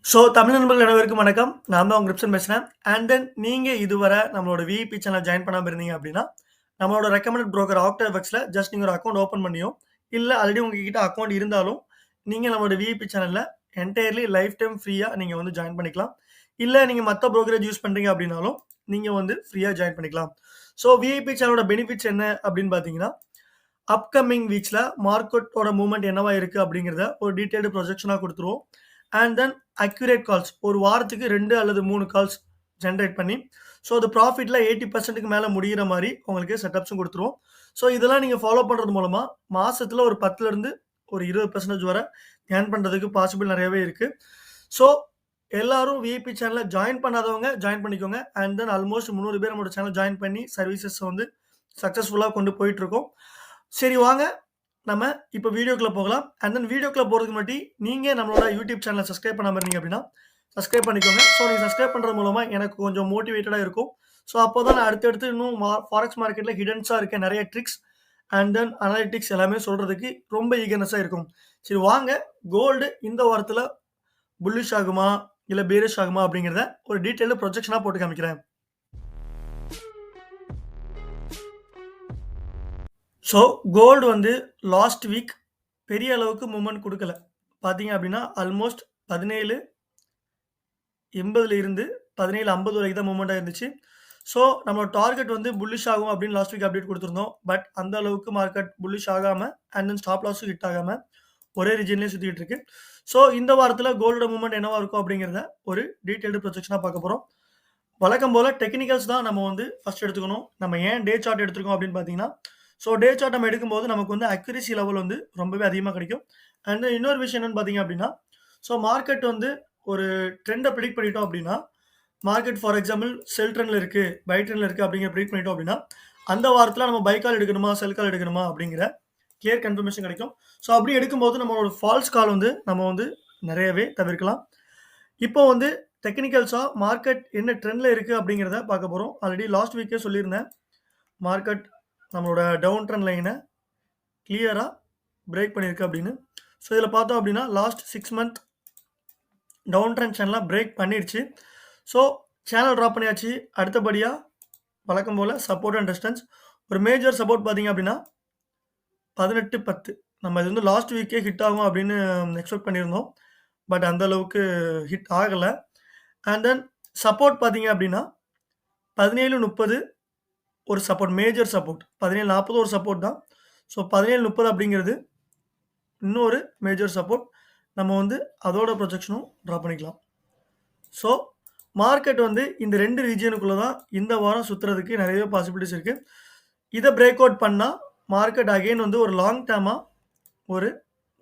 So Tamil நண்பர்கள் அனைவருக்கும் வணக்கம். நான் தான் உங்க கிரிப்சன் பேசுறேன். அண்ட் தென் நீங்க இதுவரை நம்மளோட விஐபி சேனல் ஜாயின் பண்ணாம இருந்தீங்க அப்படின்னா, நம்மளோட ரெக்கமெண்டட் புரோக்கர் OctaFXல ஜஸ்ட் நீங்க ஒரு அக்கவுண்ட் ஓப்பன் பண்ணியோ, இல்ல ஆல்ரெடி உங்ககிட்ட அக்கவுண்ட் இருந்தாலும், நீங்க நம்மளோட விஐபி சேனல்ல என்டையர்லி லைஃப் டைம் ஃப்ரீயா நீங்க வந்து ஜாயின் பண்ணிக்கலாம். இல்ல நீங்க மத்த புரோக்கரேஜ் யூஸ் பண்றீங்க அப்படின்னாலும், நீங்க வந்து ஃப்ரீயா ஜாயின் பண்ணிக்கலாம். ஸோ விஐபி சேனலோட பெனிஃபிட்ஸ் என்ன அப்படின்னு பார்த்தீங்கன்னா, அப்கமிங் வீக்ஸ்ல மார்க்கெட்டோட மூவ்மெண்ட் என்னவா இருக்கு அப்படிங்கிறத ஒரு டீடைல்டு ப்ரொஜெக்ஷனா குடுத்துருவோம். அண்ட் தென் அக்யூரேட் கால்ஸ் ஒரு வாரத்துக்கு 2 அல்லது 3 கால்ஸ் ஜெனரேட் பண்ணி, ஸோ அது ப்ராஃபிட்ல 80%க்கு மேல முடியிற மாரி உங்களுக்கு செட்டப்ஸும் குடுத்துருவோம். ஸோ இதெல்லாம் நீங்க ஃபாலோ பண்றது மூலமா மாசத்துல ஒரு 10லருந்து ஒரு 20% வரை ஏர்ன் பண்றதுக்கு பாசிபிள் நெறையவே இருக்கு. ஸோ எல்லாரும் விஐபி சேனல்ல ஜாயின் பண்ணாதவங்க ஜாயின் பண்ணிக்கோங்க. அண்ட் தென் ஆல்மோஸ்ட் 300 பேர் நம்மளோட சேனல் ஜாயின் பண்ணி சர்வீசஸ் வந்து சக்சஸ்ஃபுல்லா கொண்டு போயிட்டுருக்கோம். சரி வாங்க, நம்ம இப்ப வீடியோக்குள்ள போகலாம். அண்ட் தென் வீடியோக்குள்ள போறதுக்கு முன்னாடி, நீங்க நம்மளோட யூடியூப் சேனல சப்ஸ்கிரைப் பண்ணாம இருந்தீங்க அப்படின்னா, சப்ஸ்கிரைப் பண்ணிக்கோங்க. ஸோ நீங்க சப்ஸ்கிரைப் பண்றது மூலமா எனக்கு கொஞ்சம் மோட்டிவேட்டடா இருக்கும். ஸோ அப்போதான் நான் அடுத்தடுத்து இன்னும் ஃபாரெக்ஸ் மார்க்கெட்ல ஹிடன்ஸா இருக்க நெறைய ட்ரிக்ஸ் அண்ட் தென் அனலிட்டிக்ஸ் எல்லாமே சொல்றதுக்கு ரொம்ப ஈகர்னஸா இருக்கும். சரி வாங்க, கோல்டு இந்த வாரத்துல புல்லிஷ் ஆகுமா? இல்ல பேரிஷ் ஆகுமா? அப்படிங்கிறத ஒரு டீடைல்டு ப்ரொஜெக்ஷனா போட்டு காமிக்கிறேன். ஸோ கோல்டு வந்து லாஸ்ட் வீக் பெரிய அளவுக்கு மூவ்மெண்ட் குடுக்கல. பார்த்தீங்க அப்படின்னா, ஆல்மோஸ்ட் 17.80ல இருந்து 17.50 வரைக்கும் தான் மூவ்மெண்ட்டா இருந்துச்சு. ஸோ நம்மளோட டார்கெட் வந்து புல்லிஷ் ஆகும் அப்படின்னு லாஸ்ட் வீக் அப்டேட் குடுத்திருந்தோம். பட் அந்த அளவுக்கு மார்க்கெட் புல்லிஷ் ஆகாம அண்ட் தென் ஸ்டாப் லாஸும் ஹிட் ஆகாம ஒரே ரீஜியன்லயே சுத்திட்டு இருக்கு. ஸோ இந்த வாரத்துல கோல்டோட மூவ்மெண்ட் என்னவா இருக்கும் அப்படிங்கிறத ஒரு டீடைல்டு ப்ரொஜெக்ஷனா பார்க்க போறோம். வழக்கம் போல டெக்னிக்கல்ஸ் தான் நம்ம வந்து ஃபர்ஸ்ட் எடுத்துக்கணும். நம்ம ஏன் டே சார்ட் எடுத்திருக்கோம் அப்படின்னு பார்த்தீங்கன்னா, ஸோ டே சார்ட் நம்ம எடுக்கும்போது நமக்கு வந்து அக்யூரசி லெவல் வந்து ரொம்பவே அதிகமா கிடைக்கும். அண்ட் இன்னொரு விஷயம் என்னன்னு பார்த்தீங்க அப்படின்னா, ஸோ மார்க்கெட் வந்து ஒரு ட்ரெண்ட பிரெடிக்ட் பண்ணிட்டோம் அப்படின்னா, மார்க்கெட் ஃபார் எக்ஸாம்பிள் செல் ட்ரெண்ட்ல இருக்கு, பை ட்ரெண்ட்ல இருக்கு அப்படிங்கிற பிரெடிக்ட் பண்ணிட்டோம் அப்படின்னா, அந்த வாரத்துல நம்ம பை கால் எடுக்கணுமா, செல் கால் எடுக்கணுமா அப்படிங்கிற கிளியர் கன்ஃபர்மேஷன் கிடைக்கும். ஸோ அப்படி எடுக்கும்போது நம்மளோட ஃபால்ஸ் கால் வந்து நம்ம வந்து நெறையவே தவிர்க்கலாம். இப்போ வந்து டெக்னிக்கல்ஸா மார்க்கெட் என்ன ட்ரெண்ட்ல இருக்கு அப்படிங்கிறத பார்க்க போறோம். ஆல்ரெடி லாஸ்ட் வீக்கே சொல்லியிருந்தேன். மார்க்கெட் நம்மளோட டவுன் ட்ரெண்ட் லைன கிளியரா பிரேக் பண்ணியிருக்கு அப்படின்னு. ஸோ இதில பார்த்தோம் அப்படின்னா, லாஸ்ட் 6 மந்த் டவுன் ட்ரெண்ட் சேனல பிரேக் பண்ணிடுச்சு. ஸோ சேனல் ட்ராப் பண்ணியாச்சு. அடுத்தபடியா வழக்கம் போல சப்போர்ட் அண்ட் ரெசிஸ்டன்ஸ். ஒரு மேஜர் சப்போர்ட் பார்த்தீங்க அப்படின்னா 18.10 நம்ம இது வந்து லாஸ்ட் வீக்கே ஹிட் ஆகும் அப்படின்னு எக்ஸ்பெக்ட் பண்ணியிருந்தோம். பட் அந்த அளவுக்கு ஹிட் ஆகல. அண்ட் தென் சப்போர்ட் பார்த்தீங்க அப்படின்னா 17.30 ஒரு சப்போர்ட், மேஜர் சப்போர்ட். 17.40 ஒரு சப்போர்ட் தான். ஸோ 17.30 அப்படிங்கிறது இன்னொரு மேஜர் சப்போர்ட். நம்ம வந்து அதோட ப்ரொஜெக்ஷனும் ட்ரா பண்ணிக்கலாம். ஸோ மார்க்கெட் வந்து இந்த 2 ரீஜியனுக்குள்ள தான் இந்த வாரம் சுத்துறதுக்கு நெறையவே பாசிபிலிட்டீஸ் இருக்கு. இத பிரேக் அவுட் பண்ணா மார்க்கெட் அகைன் வந்து ஒரு லாங் டெர்மா ஒரு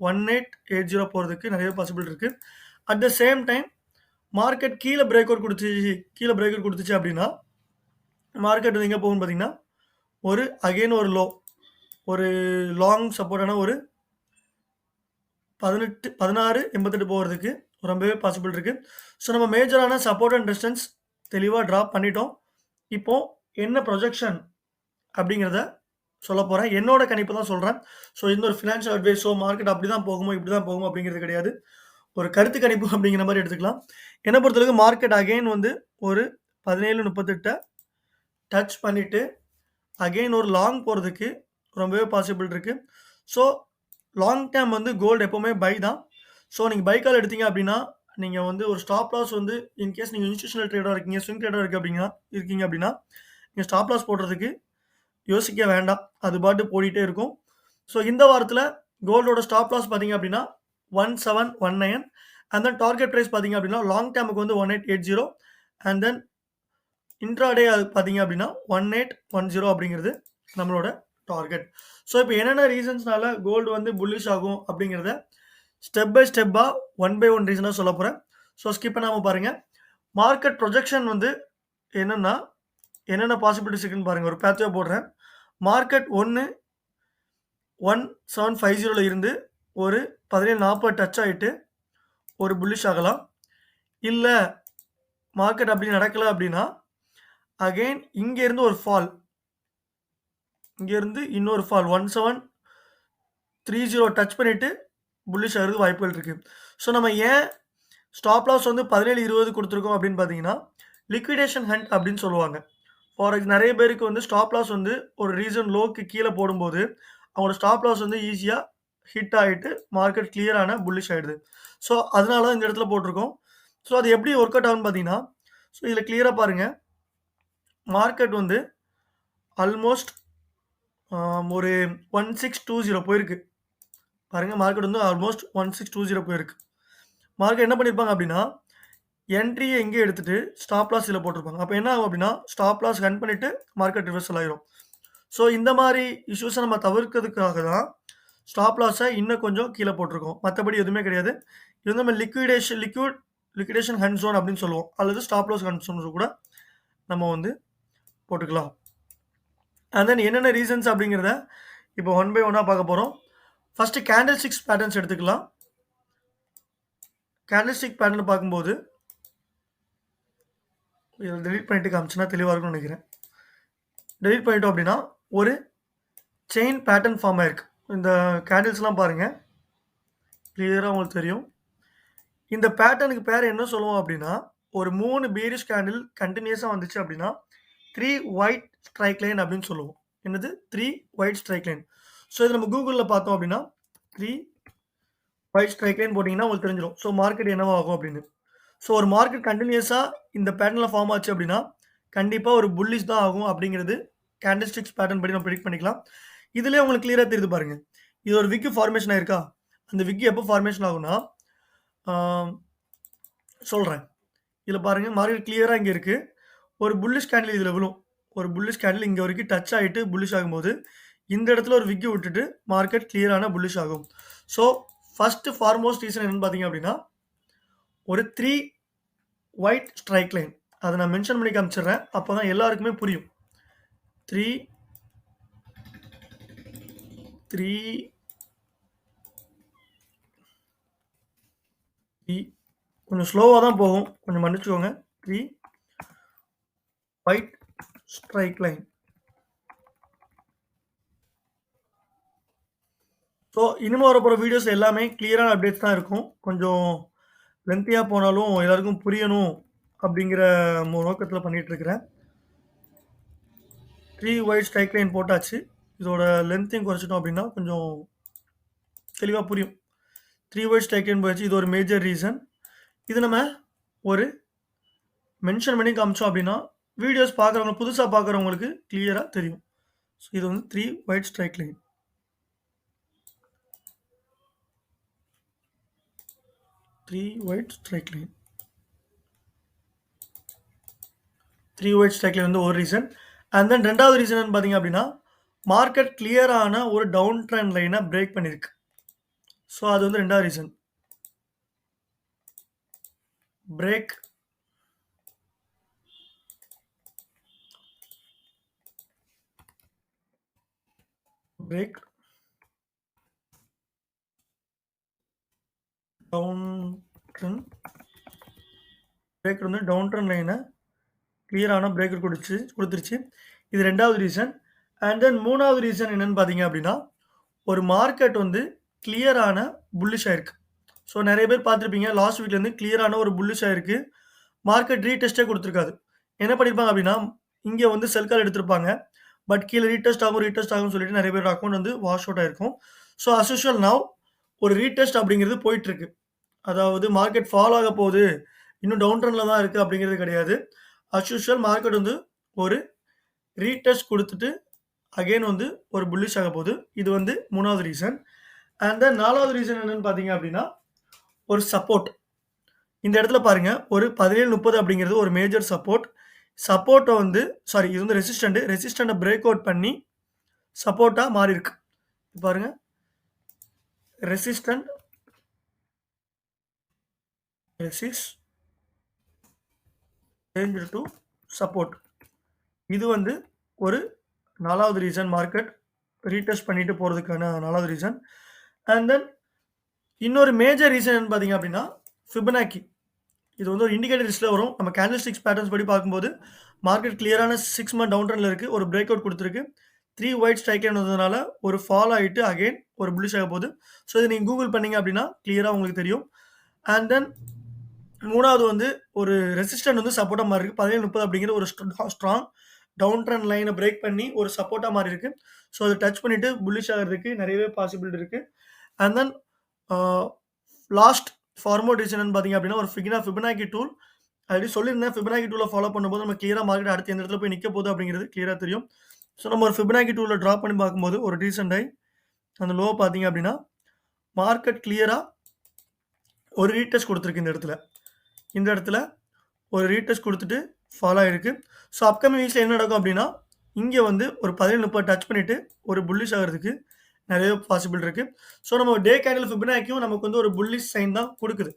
1880 போறதுக்கு நெறைய பாசிபிலிட்டி இருக்கு. At the same time market கீழ பிரேக் அவுட் குடுத்துச்சு அப்படின்னா, மார்க்கெட் வந்து எங்க போகும்னு பார்த்தீங்கன்னா, ஒரு அகைன் ஒரு லோ, ஒரு லாங் சப்போர்ட்டான ஒரு 16.88 போறதுக்கு ரொம்பவே பாசிபிள் இருக்கு. ஸோ நம்ம மேஜரான சப்போர்ட் அண்ட் ரெசிஸ்டன்ஸ் தெளிவா டிரா பண்ணிட்டோம். இப்போ என்ன ப்ரொஜெக்ஷன் அப்படிங்கிறத சொல்லப் போறேன். என்னோட கணிப்பு தான் சொல்றேன். ஸோ இந்த ஒரு ஃபினான்ஷியல் அட்வைஸோ, மார்க்கெட் அப்படிதான் போகுமோ, இப்படிதான் போகுமோ அப்படிங்கிறது கிடையாது. ஒரு கருத்து கணிப்பு அப்படிங்கிற மாரி எடுத்துக்கலாம். என்ன பொறுத்தளவுக்கு மார்க்கெட் அகைன் வந்து ஒரு 17.38 டச் பண்ணிட்டு, அகைன் ஒரு லாங் போறதுக்கு ரொம்பவே பாசிபிள் இருக்கு. ஸோ லாங் டெர்ம் வந்து கோல்டு எப்பவுமே பை தான். ஸோ நீங்க பை கால் எடுத்தீங்க அப்படின்னா, நீங்க வந்து ஒரு ஸ்டாப் லாஸ் வந்து இன்கேஸ் நீங்க இன்ஸ்டிடியூஷனல் ட்ரேடரா இருக்கீங்க, ஸ்விங் ட்ரேடரா இருக்கீங்க அப்படின்னா, நீங்க ஸ்டாப் லாஸ் போடுறதுக்கு யோசிக்க வேண்டாம். அது பாட்டுக்கு ஓடிட்டே இருக்கும். ஸோ இந்த வாரத்துல கோல்டோட ஸ்டாப் லாஸ் பார்த்தீங்க அப்படின்னா 1719 அண்ட் தென் டார்கெட் பிரைஸ் பார்த்தீங்க அப்படின்னா, லாங் டெர்முக்கு வந்து 1880 அண்ட் தென் இன்ட்ராடே அது பார்த்தீங்க அப்படின்னா 1810 அப்படிங்கிறது நம்மளோட டார்கெட். ஸோ இப்போ என்னென்ன ரீசன்ஸ்னால கோல்டு வந்து புல்லிஷ் ஆகும் அப்படிங்கிறத ஸ்டெப் பை ஸ்டெப்பா, ஒன் பை ஒன் ரீசனா சொல்லப் போறேன். ஸோ ஸ்கிப் பண்ணாம பாருங்க. மார்க்கெட் ப்ரொஜெக்ஷன் வந்து என்னன்னா, என்னென்ன பாசிபிலிட்டிஸ் இருக்குன்னு பாருங்க. ஒரு பேட்ச்ஆ போடுறேன். மார்க்கெட் 1750ல இருந்து ஒரு 1740 டச் ஆயிட்டு ஒரு புல்லிஷ் ஆகலாம். இல்ல மார்க்கெட் அப்படி நடக்கல அப்படின்னா, அகைன் இங்க இருந்து ஒரு ஃபால். இங்க இருந்து இன்னொரு ஃபால் 1730 டச் பண்ணிட்டு புல்லிஷ் ஆகுறதுக்கு வாய்ப்புகள் இருக்கு. ஸோ நம்ம ஏன் ஸ்டாப் லாஸ் வந்து 17.20 குடுத்துருக்கோம் அப்படின்னு பார்த்தீங்கன்னா, லிக்விடேஷன் ஹண்ட் அப்படின்னு சொல்லுவாங்க. ஃபாரெக்ஸ் நெறைய பேருக்கு வந்து ஸ்டாப் லாஸ் வந்து ஒரு ரீசன் லோக்கு கீழ போடும்போது, அவங்களோட ஸ்டாப் லாஸ் வந்து ஈஸியா ஹிட் ஆயிட்டு மார்க்கெட் கிளியர் ஆன புல்லிஷ் ஆயிடுது. ஸோ, அதனால தான் இந்த இடத்துல போட்டிருக்கோம். ஸோ, அது எப்படி வொர்க் அவுட் ஆகும்னு பார்த்தீங்கன்னா, ஸோ இதில கிளியரா பாருங்க. மார்க்கெட் வந்து ஆல்மோஸ்ட் ஒரு 1620 போயிருக்கு. பாருங்க மார்க்கெட் வந்து ஆல்மோஸ்ட் 1620 போயிருக்கு. மார்க்கெட் என்ன பண்ணியிருப்பாங்க அப்படின்னா, என்ட்ரிய இங்கே எடுத்துட்டு ஸ்டாப் லாஸ் இதில போட்டிருப்பாங்க. அப்ப என்ன ஆகும் அப்படின்னா, ஸ்டாப் லாஸ் ரன் பண்ணிட்டு மார்க்கெட் ரிவர்சல் ஆயிரும். ஸோ இந்த மாரி இஷ்யூஸ நம்ம தவிர்க்கிறதுக்காக தான் ஸ்டாப் லாஸ இன்னும் கொஞ்சம் கீழ போட்டிருக்கோம். மத்தபடி எதுவுமே கிடையாது. இது வந்து நம்ம லிக்விடேஷன் ஹண்ட் ஜோன் அப்படின்னு சொல்லுவோம். அல்லது ஸ்டாப் லாஸ் ஹண்ட் ஜோன் கூட நம்ம வந்து போட்டுக்கலாம். அண்ட் தென் என்னென்ன ரீசன்ஸ் அப்படிங்கிறத இப்போ ஒன் பை ஒன்னா பார்க்க போறோம். ஃபர்ஸ்ட் கேண்டில் ஸ்டிக்ஸ் பேட்டர்ன்ஸ் எடுத்துக்கலாம். கேண்டில் ஸ்டிக் பேட்டர்ன் பார்க்கும்போது இத டெலீட் பண்ணிட்டு காமிச்சேன்னா தெளிவா இருக்கும்னு நினைக்கிறேன். டெலீட் பண்ணிட்டோம் அப்படின்னா, ஒரு செயின் பேட்டர்ன் ஃபார்ம் ஆயிருக்கு. இந்த கேண்டில்ஸ்லாம் பாருங்க. கிளியரா உங்களுக்கு தெரியும். இந்த பேட்டர்னுக்கு பேர் என்ன சொல்லுவோம் அப்படின்னா, ஒரு 3 பீரிஷ் கேண்டில் கன்டினியூஸா வந்துச்சு அப்படின்னா, 3 ஒயிட் ஸ்ட்ரைக் லைன் அப்படின்னு சொல்லுவோம். என்னது? 3 ஒயிட் ஸ்ட்ரைக் லைன். ஸோ இத நம்ம கூகுள்ல பார்த்தோம் அப்படின்னா, 3 ஒயிட் ஸ்ட்ரைக் லைன் போட்டீங்கன்னா உங்களுக்கு தெரிஞ்சிரும். ஸோ மார்க்கெட் என்னவா ஆகும் அப்படின்னு. ஸோ ஒரு மார்க்கெட் கன்டினியூஸா இந்த பேட்டர்ன்ல ஃபார்ம் ஆச்சு அப்படின்னா, கண்டிப்பா ஒரு புல்லிஷ் தான் ஆகும் அப்படிங்கிறது கேண்டில் ஸ்டிக்ஸ் பேட்டர்ன் படி நம்ம பிரெடிக்ட் பண்ணிக்கலாம். இதுலயே உங்களுக்கு கிளியரா தெரியுது பாருங்க. இது ஒரு விக் ஃபார்மேஷன் ஆயிருக்கா? அந்த விக் எப்போ ஃபார்மேஷன் ஆகும்னா, ஆ சொல்றேன். இதுல பாருங்க மார்க்கெட் கிளியரா இங்க இருக்கு. ஒரு புல்லிஷ் கேண்டில் இதுல விழும். ஒரு புல்லிஷ் கேண்டில் இங்க வரைக்கும் டச் ஆயிட்டு புல்லிஷ் ஆகும்போது, இந்த இடத்துல ஒரு விக் விட்டுட்டு மார்க்கெட் கிளியரான புல்லிஷ் ஆகும். ஸோ ஃபர்ஸ்ட் ஃபார்மோஸ்ட் ரீசன் என்னன்னு பார்த்தீங்க அப்படின்னா, ஒரு 3 ஒயிட் ஸ்ட்ரைக் லைன். அத நான் மென்ஷன் பண்ணி காமிச்சிடுறேன். அப்பதான் எல்லாருக்குமே புரியும். 3 3 கொஞ்சம் ஸ்லோவா தான் போகும். கொஞ்சம் மன்னிச்சுக்கோங்க. 3 ஒயிட் ஸ்ட்ரைக் லைன். ஸோ இனிமே வரப்போற வீடியோஸ் எல்லாமே கிளியரான அப்டேட்ஸ் தான் இருக்கும். கொஞ்சம் லென்த்தியா போனாலும் எல்லாருக்கும் புரியணும் அப்படிங்கிற நோக்கத்துல பண்ணிட்டு இருக்கிறேன். 3 ஒயிட் ஸ்ட்ரைக் லைன் போட்டாச்சு. இதோட லென்த்தையும் குறைச்சிட்டோம் அப்படின்னா கொஞ்சம் தெளிவா புரியும். 3 ஒயிட் ஸ்ட்ரைக் லைன் போயாச்சு. இது ஒரு மேஜர் ரீசன். இது நம்ம ஒரு மென்ஷன் பண்ணி காமிச்சோம் அப்படின்னா, வீடியோஸ் பார்க்குறவங்க புதுசா பார்க்குறவங்களுக்கு கிளியரா தெரியும். ஸோ இது வந்து 3 white strike line. 3 white strike line. 3 white strike line வந்து ஒரு ரீசன். அண்ட் தென் 2வது ரீசன் என்னன்னு பார்த்தீங்க அப்படின்னா, மார்க்கெட் கிளியரான ஒரு டவுன் ட்ரெண்ட் லைன பிரேக் பண்ணியிருக்கு. ஸோ அது வந்து 2வது ரீசன். பிரேக் டவுன் ட்ரெண்ட் வந்து டவுன் ட்ரெண்ட் லைன கிளியரான பிரேக்கர் குடுத்துருச்சு. இது 2வது ரீசன். அண்ட் தென் 3வது ரீசன் என்னன்னு பார்த்தீங்க அப்படின்னா, ஒரு மார்க்கெட் வந்து கிளியரான புல்லிஷ் ஆயிருக்கு. ஸோ நெறைய பேர் பார்த்துருப்பீங்க. லாஸ்ட் வீக்லேருந்து கிளியரான ஒரு புல்லிஷ் ஆயிருக்கு. மார்க்கெட் ரீடெஸ்ட்டே குடுத்துருக்காது. என்ன பண்ணியிருப்பாங்க அப்படின்னா, இங்க வந்து செல் கால் எடுத்திருப்பாங்க. பட் கீழ ரீடெஸ்ட் ஆகும்னு சொல்லிட்டு நெறைய பேரோட அக்கவுண்ட் வந்து வாஷ் அவுட் ஆயிருக்கும். ஸோ அஸ் யூசுவல் நவ் ஒரு ரீடெஸ்ட் அப்படிங்கிறது போயிட்டுருக்கு. அதாவது மார்க்கெட் ஃபால் ஆக போகுது. இன்னும் டவுன் ட்ரெண்ட்ல தான் இருக்கு அப்படிங்கிறது கிடையாது. அஸ் யூசுவல் மார்க்கெட் வந்து ஒரு ரீடெஸ்ட் குடுத்துட்டு அகைன் வந்து ஒரு புல்லிஷ் ஆக போகுது. இது வந்து 3வது ரீசன். அண்ட் தென் 4வது ரீசன் என்னன்னு பார்த்தீங்க அப்படின்னா, ஒரு சப்போர்ட். இந்த இடத்துல பாருங்க ஒரு 17.30 அப்படிங்கிறது ஒரு மேஜர் சப்போர்ட். சப்போர்ட்ட வந்து இது வந்து ரெசிஸ்டன்ட். ரெசிஸ்டன்ட்ட பிரேக் அவுட் பண்ணி சப்போர்ட்டா மாறியிருக்கு. பாருங்க. Resistant changed to support. இது வந்து ஒரு 4வது ரீசன் மார்க்கெட் ரீடெஸ்ட் பண்ணிட்டு போறதுக்கான 4வது ரீசன். அண்ட் தென் இன்னொரு மேஜர் ரீசன் என்னன்னு பார்த்தீங்க அப்படின்னா, ஃபிபனாக்கி. இது வந்து ஒரு இண்டிகேட்டர் லிஸ்ட்ல வரும். நம்ம கேண்டில் ஸ்டிக்ஸ் பேட்டர்ன்ஸ் படி பார்க்கும்போது, மார்க்கெட் கிளியரான 6 மந்த் டவுன் ட்ரெண்ட்ல இருக்கு. ஒரு பிரேக் அவுட் குடுத்திருக்கு. 3 ஒயிட் ஸ்ட்ரைக் லைன் வந்ததுனால ஒரு ஃபால் ஆயிட்டு அகைன் ஒரு புல்லிஷ் ஆக போகுது. ஸோ இத நீங்க கூகுள் பண்ணீங்க அப்படின்னா கிளியரா உங்களுக்கு தெரியும். அண்ட் தென் 3வது வந்து ஒரு ரெசிஸ்டன்ட் வந்து சப்போர்ட்டா மாறி இருக்கு. 17.30 அப்படிங்கிற ஒரு ஸ்ட்ராங் டவுன் ட்ரெண்ட் லைன பிரேக் பண்ணி ஒரு சப்போர்ட்டா மாறி இருக்கு. ஸோ அத டச் பண்ணிட்டு புல்லிஷ் ஆகுறதுக்கு நெறையவே பாசிபிலிட்டி இருக்கு. And then ah last foremost reason என்னன்னு பார்த்தீங்க அப்படின்னா, ஒரு ஃபிபனாக்கி டூல் ஆல்ரெடி சொல்லியிருந்தேன். ஃபிபனாக்கி டூல ஃபாலோ பண்ணும்போது நம்ம கிளியரா மார்க்கெட் அடுத்து எந்த இடத்துல போய் நிக்க போகுது அப்படிங்கிறது கிளியரா தெரியும். ஸோ நம்ம ஒரு ஃபிபனாக்கி டூல டிரா பண்ணி பார்க்கும்போது ஒரு ரீசென்ட் ஹை அந்த லோ பார்த்தீங்க அப்படின்னா, மார்க்கெட் கிளியரா ஒரு ரீடெஸ்ட் குடுத்திருக்கு இந்த இடத்துல. இந்த இடத்துல ஒரு ரீடெஸ்ட் குடுத்துட்டு ஃபாலோ ஆயிருக்கு. ஸோ அப்கமிங் வீக்ஸ்ல என்ன நடக்கும் அப்டின்னா, இங்க வந்து ஒரு 17.30 டச் பண்ணிட்டு ஒரு புல்லிஷ் ஆகுறதுக்கு நெறைய பாசிபிள் இருக்கு. ஸோ நம்ம டே கேண்டில் ஃபிபனாக்கியும் நமக்கு வந்து ஒரு புல்லிஷ் சைன் தான் குடுக்குது.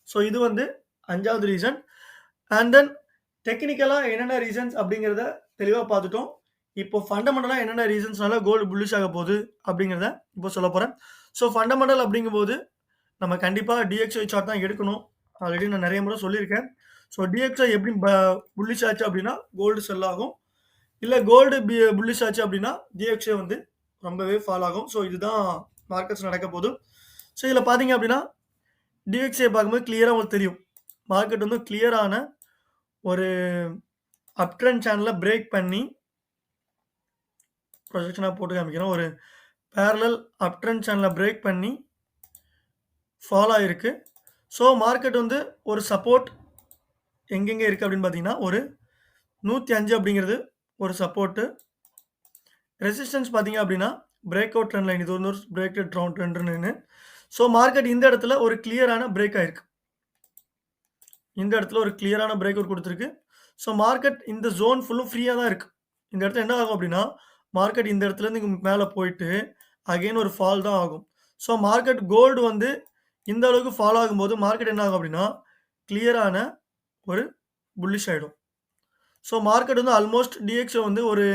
ஸோ இது வந்து 5வது ரீசன். அண்ட் தென் டெக்னிக்கலா என்னென்ன ரீசன்ஸ் அப்டிங்கிறத தெளிவா பார்த்துட்டோம். இப்போ ஃபண்டமெண்டலா என்னென்ன ரீசன்ஸ்னால கோல்டு புல்லிஷ் ஆக போகுது அப்டிங்கிறத இப்போ சொல்லப் போறேன். ஸோ ஃபண்டமெண்டல் அப்டிங்கும்போது நம்ம கண்டிப்பா DXY சார்ட் தான் எடுக்கணும். ஆல்ரெடி நான் நெறைய முறை சொல்லியிருக்கேன். ஸோ DXY எப்படி புல்லிஷ் ஆச்சு அப்டின்னா, கோல்டு செல் ஆகும். இல்ல கோல்டு புல்லிஷ் ஆச்சு அப்டின்னா, DXY வந்து ரொம்பவே ஃபால் ஆகும். ஸோ இதுதான் மார்க்கெட்ஸ் நடக்க போது. ஸோ இதுல பார்த்தீங்க அப்டின்னா, DXY பார்க்கும்போது கிளியரா உங்களுக்கு தெரியும். மார்க்கெட் வந்து கிளியரான ஒரு அப் ட்ரெண்ட் சேனல பிரேக் பண்ணி ப்ரொஜெக்ஷனா போட்டு காமிக்கிறேன். ஒரு பேரலல் அப் ட்ரெண்ட் சேனல பிரேக் பண்ணி ஃபால் ஆயிருக்கு. ஸோ மார்க்கெட் வந்து ஒரு சப்போர்ட் எங்கெங்க இருக்கு அப்படின்னு பார்த்தீங்கன்னா, ஒரு 105 அப்படிங்கிறது ஒரு சப்போர்ட்டு. ரெசிஸ்டன்ஸ் பார்த்தீங்க அப்படின்னா, பிரேக் அவுட் ட்ரெண்ட் லைன். இது வந்து ஒரு break out trend line. So market இந்த இடத்துல ஒரு கிளியரான பிரேக் ஆயிருக்கு. இந்த இடத்துல ஒரு கிளியரான பிரேக் அவுட் குடுத்திருக்கு. ஸோ மார்க்கெட் இந்த ஜோன் ஃபுல்லும் ஃப்ரீயா தான் இருக்கு. இந்த இடத்துல என்ன ஆகும் அப்படின்னா, மார்க்கெட் இந்த இடத்துலேருந்து இங்க மேல போயிட்டு, அகைன் ஒரு ஃபால் தான் ஆகும். ஸோ மார்க்கெட் கோல்டு வந்து இந்த அளவுக்கு ஃபால் ஆகும்போது, மார்க்கெட் என்ன ஆகும் அப்படின்னா, கிளியரான ஒரு புல்லிஷ் ஆயிடும். ஸோ மார்க்கெட் வந்து ஆல்மோஸ்ட் DXY வந்து ஒரு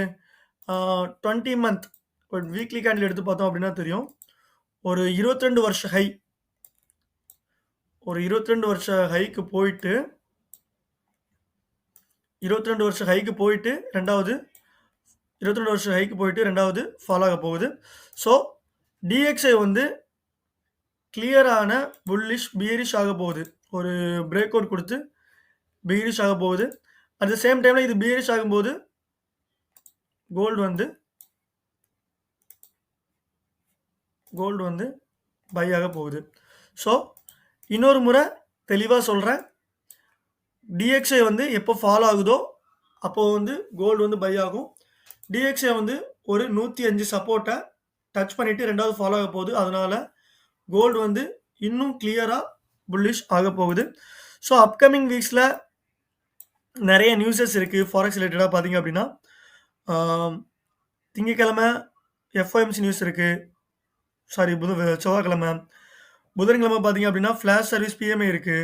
20 மந்த் ஒரு வீக்லி கேண்டில் எடுத்து பார்த்தோம் அப்படின்னா தெரியும். ஒரு 22 வருஷ ஹை. ஒரு 22 வருஷ ஹைக்கு போயிட்டு 22 வருஷ ஹைக்கு போயிட்டு 2வது ஃபால் ஆக போகுது. ஸோ DXY வந்து கிளியரான பியரிஷ் ஆக போகுது. ஒரு பிரேக் அவுட் குடுத்து பியரிஷ் ஆக போகுது. அட் த சேம் டைம்ல இது பியரிஷ் ஆகும்போது கோல்டு வந்து பை ஆக போகுது. ஸோ இன்னொரு முறை தெளிவா சொல்றேன். DXY வந்து எப்போ ஃபால் ஆகுதோ, அப்போ வந்து கோல்டு வந்து பை ஆகும். DXY வந்து ஒரு 105 சப்போர்ட்ட டச் பண்ணிட்டு 2வது ஃபால் ஆக போகுது. அதனால கோல்டு வந்து இன்னும் கிளியரா புல்லிஷ் ஆக போகுது. ஸோ அப்கமிங் வீக்ஸ்ல நெறைய நியூஸஸ் இருக்கு. ஃபாரெக்ஸ் ரிலேட்டடா பார்த்தீங்க அப்படின்னா, ஆம் திங்கட்கிழமை FOMC நியூஸ் இருக்கு. சாரி செவ்வாய்க்கிழமை. புதன்கிழமை பார்த்தீங்க அப்படின்னா, ஃபிளாஷ் சர்வீஸ் PMI இருக்கு.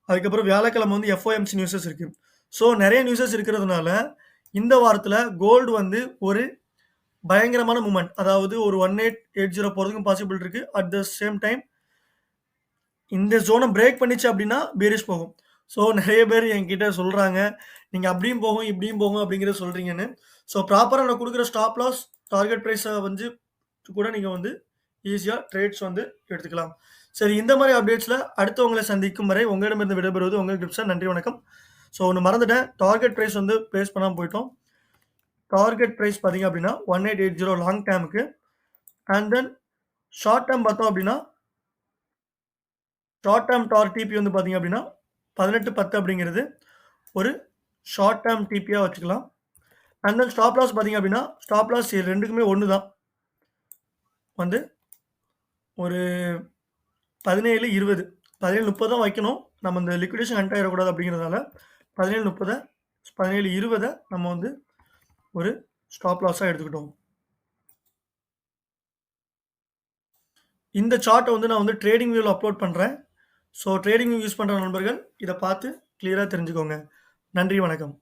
அதுக்கப்புறம் வியாழக்கிழமை வந்து FOMC நியூஸஸ் இருக்கு. ஸோ நெறைய நியூஸஸ் இருக்கிறதுனால, இந்த வாரத்தில கோல்டு வந்து ஒரு பயங்கரமான மூவ்மெண்ட். அதாவது ஒரு 1880 போறதுக்கும் பாசிபிள் இருக்கு. அட் த சேம் டைம் இந்த ஜோன பிரேக் பண்ணிச்சு அப்படின்னா, பியரிஷ் போகும். ஸோ நெறைய பேர் என்கிட்ட சொல்றாங்க, "நீங்க அப்படியும் போகும், இப்படியும் போகும் அப்படிங்கிறத சொல்றீங்கன்னு." ஸோ ப்ராப்பரா நான் குடுக்குற ஸ்டாப் லாஸ், டார்கெட் பிரைஸ வந்து கூட நீங்க வந்து ஈஸியா ட்ரேட்ஸ் வந்து எடுத்துக்கலாம். சரி இந்த மாரி அப்டேட்ஸ்ல அடுத்து உங்கள சந்திக்கும் வரை உங்களிடமிருந்து விடைபெறுவது உங்கள் கிரிப்சன். நன்றி, வணக்கம். ஸோ ஒண்ணு மறந்துட்டேன். டார்கெட் பிரைஸ் வந்து பிளேஸ் பண்ணாம போயிட்டோம். டார்கெட் பிரைஸ் பார்த்தீங்க அப்படின்னா, 1880 லாங் டேர்ம்க்கு. அண்ட் தென் ஷார்ட் டேர்ம் பார்த்தோம் அப்படின்னா, ஷார்ட் டேர்ம் டிபி வந்து பார்த்தீங்க அப்படின்னா, 18.10 அப்படிங்கிறது ஒரு ஷார்ட் டேர்ம் டிபியா வச்சுக்கலாம். அண்ட் தென் ஸ்டாப் லாஸ் பார்த்தீங்க அப்படின்னா, ஸ்டாப் லாஸ் 2க்குமே ஒண்ணு தான். வந்து ஒரு 17.20 17.30 தான் வைக்கணும். நம்ம இந்த லிக்விடேஷன் என்டர் ஆயிறக்கூடாது அப்படிங்கிறதுனால 17.30 17.20 நம்ம வந்து ஒரு ஸ்டாப் லாஸா எடுத்துக்கிட்டோம். இந்த சார்ட்ட வந்து நான் வந்து ட்ரேடிங் வியூல அப்லோட் பண்றேன். ஸோ ட்ரேடிங் வியூ யூஸ் பண்ற நண்பர்கள் இத பார்த்து கிளியரா தெரிஞ்சுக்கோங்க. நன்றி, வணக்கம்.